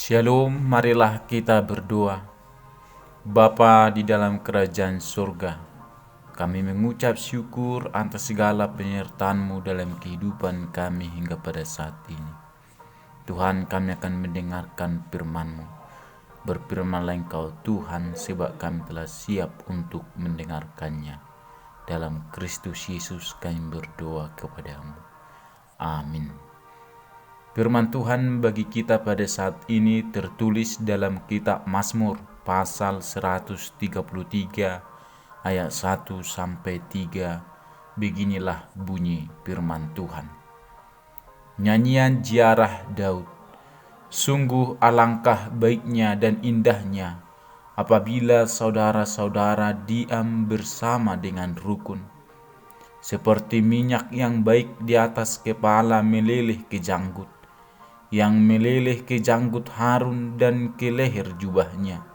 Shalom, marilah kita berdoa. Bapa di dalam kerajaan surga, kami mengucap syukur atas segala penyertaan-Mu dalam kehidupan kami hingga pada saat ini. Tuhan, kami akan mendengarkan firman-Mu. Berfirmanlah Engkau Tuhan, sebab kami telah siap untuk mendengarkannya. Dalam Kristus Yesus kami berdoa kepadamu. Amin. Firman Tuhan bagi kita pada saat ini tertulis dalam kitab Mazmur pasal 133 ayat 1 sampai 3. Beginilah bunyi firman Tuhan. Nyanyian ziarah Daud. Sungguh alangkah baiknya dan indahnya apabila saudara-saudara diam bersama dengan rukun. Seperti minyak yang baik di atas kepala meleleh ke janggut, yang meleleh ke janggut Harun dan ke leher jubahnya.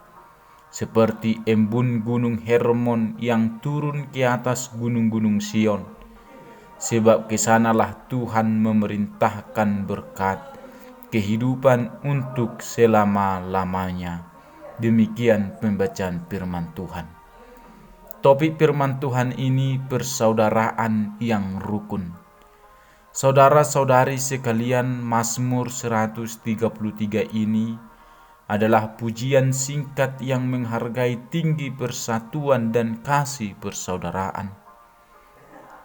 Seperti embun gunung Hermon yang turun ke atas gunung-gunung Sion. Sebab kesanalah Tuhan memerintahkan berkat, kehidupan untuk selama-lamanya. Demikian pembacaan firman Tuhan. Topik firman Tuhan ini persaudaraan yang rukun. Saudara-saudari sekalian, Mazmur 133 ini adalah pujian singkat yang menghargai tinggi persatuan dan kasih persaudaraan.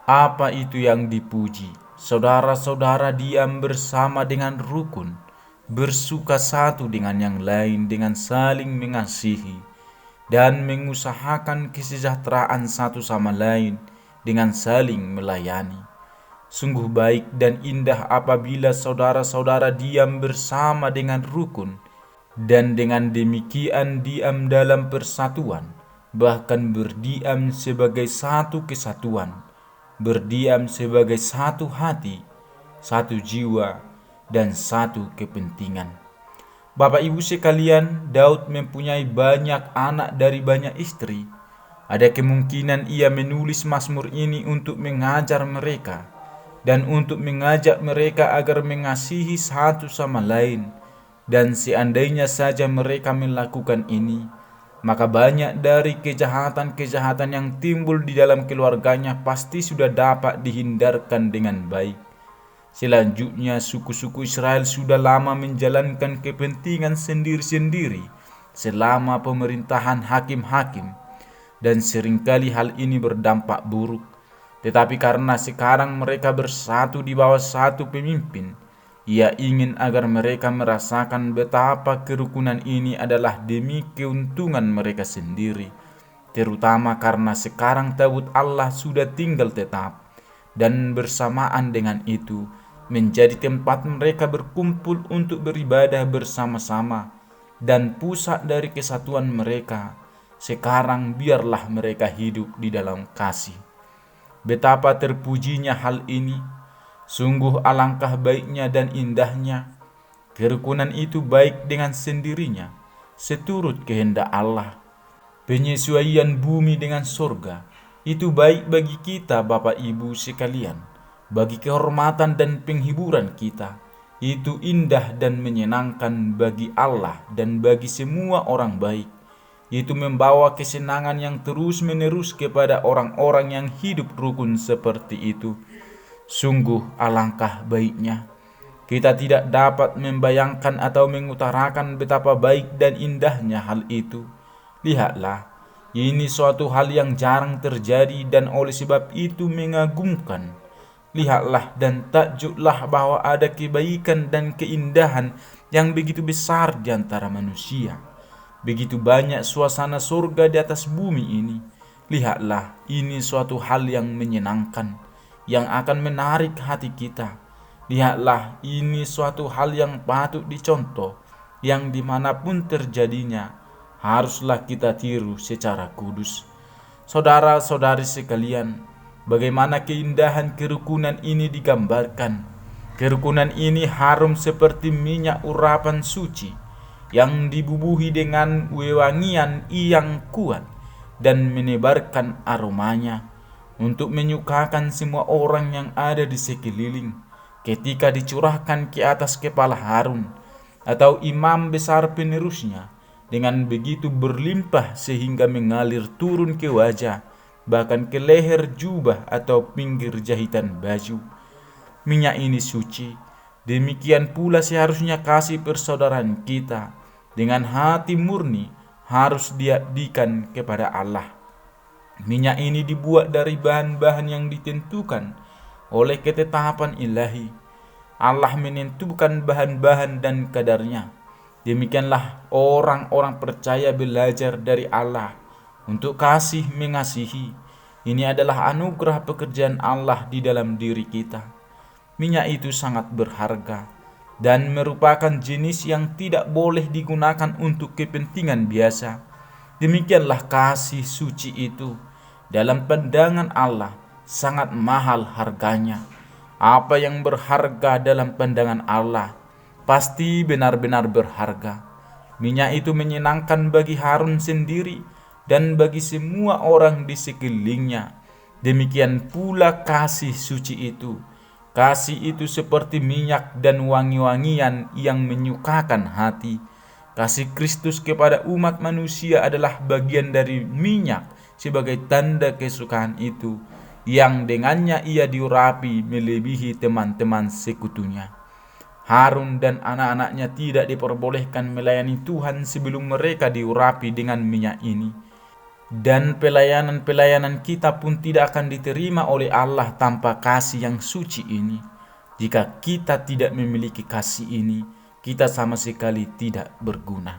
Apa itu yang dipuji? Saudara-saudara diam bersama dengan rukun, bersuka satu dengan yang lain dengan saling mengasihi, dan mengusahakan kesejahteraan satu sama lain dengan saling melayani. Sungguh baik dan indah apabila saudara-saudara diam bersama dengan rukun, dan dengan demikian diam dalam persatuan, bahkan berdiam sebagai satu kesatuan, berdiam sebagai satu hati, satu jiwa, dan satu kepentingan. Bapak Ibu sekalian, Daud mempunyai banyak anak dari banyak istri. Ada kemungkinan ia menulis Mazmur ini untuk mengajar mereka dan untuk mengajak mereka agar mengasihi satu sama lain. Dan seandainya saja mereka melakukan ini, maka banyak dari kejahatan-kejahatan yang timbul di dalam keluarganya pasti sudah dapat dihindarkan dengan baik. Selanjutnya, suku-suku Israel sudah lama menjalankan kepentingan sendiri-sendiri selama pemerintahan hakim-hakim, dan seringkali hal ini berdampak buruk. Tetapi karena sekarang mereka bersatu di bawah satu pemimpin, ia ingin agar mereka merasakan betapa kerukunan ini adalah demi keuntungan mereka sendiri, terutama karena sekarang tabut Allah sudah tinggal tetap, dan bersamaan dengan itu menjadi tempat mereka berkumpul untuk beribadah bersama-sama dan pusat dari kesatuan mereka. Sekarang biarlah mereka hidup di dalam kasih. Betapa terpujinya hal ini. Sungguh alangkah baiknya dan indahnya. Kerukunan itu baik dengan sendirinya, seturut kehendak Allah. Penyesuaian bumi dengan surga itu baik bagi kita, Bapak Ibu sekalian. Bagi kehormatan dan penghiburan kita, itu indah dan menyenangkan bagi Allah dan bagi semua orang baik. Itu membawa kesenangan yang terus-menerus kepada orang-orang yang hidup rukun seperti itu. Sungguh alangkah baiknya. Kita tidak dapat membayangkan atau mengutarakan betapa baik dan indahnya hal itu. Lihatlah, ini suatu hal yang jarang terjadi dan oleh sebab itu mengagumkan. Lihatlah dan takjublah bahwa ada kebaikan dan keindahan yang begitu besar di antara manusia. Begitu banyak suasana surga di atas bumi ini. Lihatlah, ini suatu hal yang menyenangkan, yang akan menarik hati kita. Lihatlah, ini suatu hal yang patut dicontoh, yang dimanapun terjadinya, haruslah kita tiru secara kudus. Saudara-saudari sekalian, bagaimana keindahan kerukunan ini digambarkan. Kerukunan ini harum seperti minyak urapan suci, yang dibubuhi dengan wewangian yang kuat dan menebarkan aromanya untuk menyukakan semua orang yang ada di sekeliling. Ketika dicurahkan ke atas kepala Harun, atau imam besar penerusnya, dengan begitu berlimpah sehingga mengalir turun ke wajah, bahkan ke leher jubah atau pinggir jahitan baju. Minyak ini suci. Demikian pula seharusnya kasih persaudaraan kita dengan hati murni harus diabdikan kepada Allah. Minyak ini dibuat dari bahan-bahan yang ditentukan oleh ketetapan ilahi. Allah menentukan bahan-bahan dan kadarnya. Demikianlah orang-orang percaya belajar dari Allah untuk kasih mengasihi. Ini adalah anugerah pekerjaan Allah di dalam diri kita. Minyak itu sangat berharga dan merupakan jenis yang tidak boleh digunakan untuk kepentingan biasa. Demikianlah kasih suci itu dalam pandangan Allah sangat mahal harganya. Apa yang berharga dalam pandangan Allah pasti benar-benar berharga. Minyak itu menyenangkan bagi Harun sendiri dan bagi semua orang di sekelilingnya. Demikian pula kasih suci itu. Kasih itu seperti minyak dan wangi-wangian yang menyukakan hati. Kasih Kristus kepada umat manusia adalah bagian dari minyak sebagai tanda kesukaan itu, yang dengannya ia diurapi melebihi teman-teman sekutunya. Harun dan anak-anaknya tidak diperbolehkan melayani Tuhan sebelum mereka diurapi dengan minyak ini. Dan pelayanan-pelayanan kita pun tidak akan diterima oleh Allah tanpa kasih yang suci ini. Jika kita tidak memiliki kasih ini, kita sama sekali tidak berguna.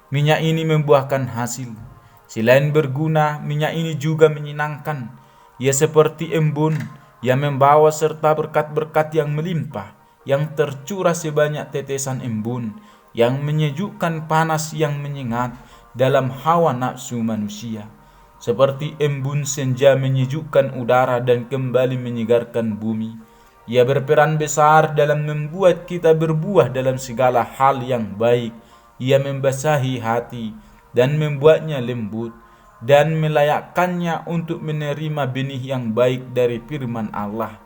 Minyak ini membuahkan hasil. Selain berguna, minyak ini juga menyenangkan. Ia seperti embun yang membawa serta berkat-berkat yang melimpah, yang tercurah sebanyak tetesan embun, yang menyejukkan panas yang menyengat dalam hawa nafsu manusia. Seperti embun senja menyejukkan udara dan kembali menyegarkan bumi. Ia berperan besar dalam membuat kita berbuah dalam segala hal yang baik. Ia membasahi hati dan membuatnya lembut, dan melayakkannya untuk menerima benih yang baik dari firman Allah.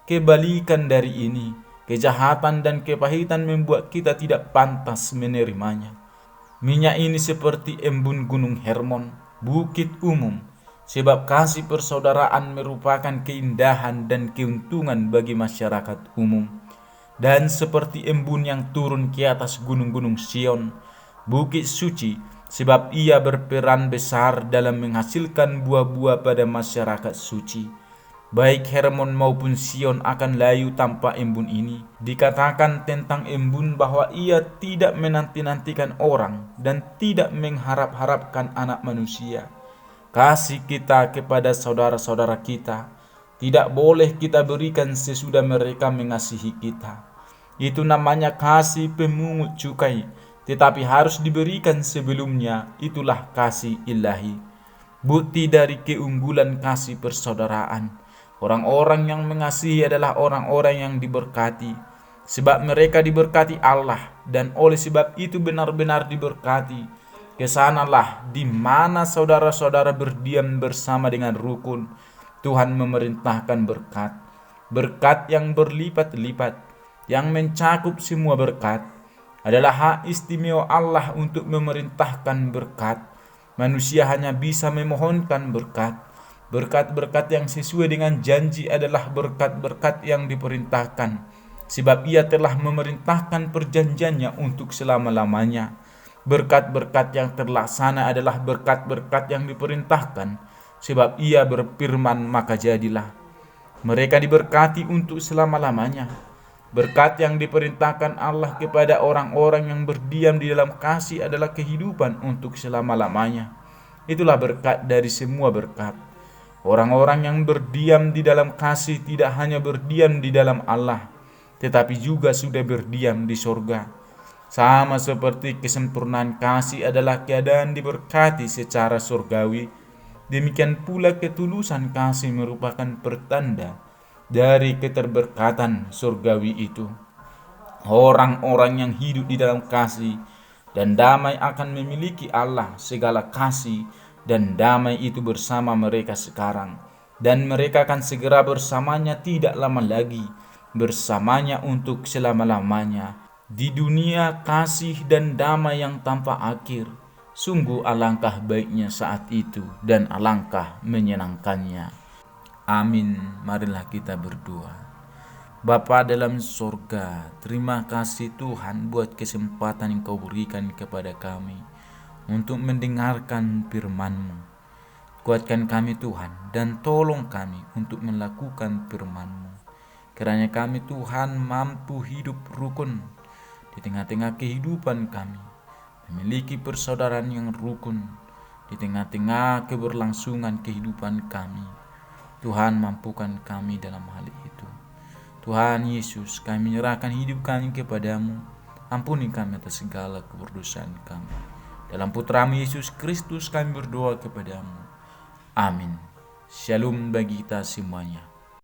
Kebalikan dari ini, kejahatan dan kepahitan membuat kita tidak pantas menerimanya. Minyak ini seperti embun gunung Hermon, bukit umum, sebab kasih persaudaraan merupakan keindahan dan keuntungan bagi masyarakat umum. Dan seperti embun yang turun ke atas gunung-gunung Sion, bukit suci, sebab ia berperan besar dalam menghasilkan buah-buah pada masyarakat suci. Baik Hermon maupun Sion akan layu tanpa embun ini. Dikatakan tentang embun bahwa ia tidak menanti-nantikan orang dan tidak mengharap-harapkan anak manusia. Kasih kita kepada saudara-saudara kita tidak boleh kita berikan sesudah mereka mengasihi kita. Itu namanya kasih pemungut cukai, tetapi harus diberikan sebelumnya. Itulah kasih ilahi. Bukti dari keunggulan kasih persaudaraan. Orang-orang yang mengasihi adalah orang-orang yang diberkati, sebab mereka diberkati Allah, dan oleh sebab itu benar-benar diberkati. Kesanalah di mana saudara-saudara berdiam bersama dengan rukun. Tuhan memerintahkan berkat, berkat yang berlipat-lipat, yang mencakup semua berkat. Adalah hak istimewa Allah untuk memerintahkan berkat. Manusia hanya bisa memohonkan berkat. Berkat-berkat yang sesuai dengan janji adalah berkat-berkat yang diperintahkan, sebab ia telah memerintahkan perjanjiannya untuk selama-lamanya. Berkat-berkat yang terlaksana adalah berkat-berkat yang diperintahkan, sebab ia berfirman maka jadilah. Mereka diberkati untuk selama-lamanya. Berkat yang diperintahkan Allah kepada orang-orang yang berdiam di dalam kasih adalah kehidupan untuk selama-lamanya. Itulah berkat dari semua berkat. Orang-orang yang berdiam di dalam kasih tidak hanya berdiam di dalam Allah, tetapi juga sudah berdiam di sorga. Sama seperti kesempurnaan kasih adalah keadaan diberkati secara surgawi, demikian pula ketulusan kasih merupakan pertanda dari keterberkatan surgawi itu. Orang-orang yang hidup di dalam kasih dan damai akan memiliki Allah segala kasih dan damai itu bersama mereka sekarang, dan mereka akan segera bersamanya tidak lama lagi, bersamanya untuk selama-lamanya. Di dunia kasih dan damai yang tanpa akhir, sungguh alangkah baiknya saat itu dan alangkah menyenangkannya. Amin. Marilah kita berdoa. Bapa dalam sorga, terima kasih Tuhan buat kesempatan yang Kau berikan kepada kami untuk mendengarkan firman-Mu. Kuatkan kami Tuhan dan tolong kami untuk melakukan firman-Mu. Kiranya kami Tuhan mampu hidup rukun di tengah-tengah kehidupan kami, memiliki persaudaraan yang rukun di tengah-tengah keberlangsungan kehidupan kami. Tuhan, mampukan kami dalam hal itu. Tuhan Yesus, kami menyerahkan hidup kami kepadamu. Ampuni kami atas segala keberdosaan kami. Dalam Putra-Mu Yesus Kristus kami berdoa kepadamu. Amin. Shalom bagi kita semuanya.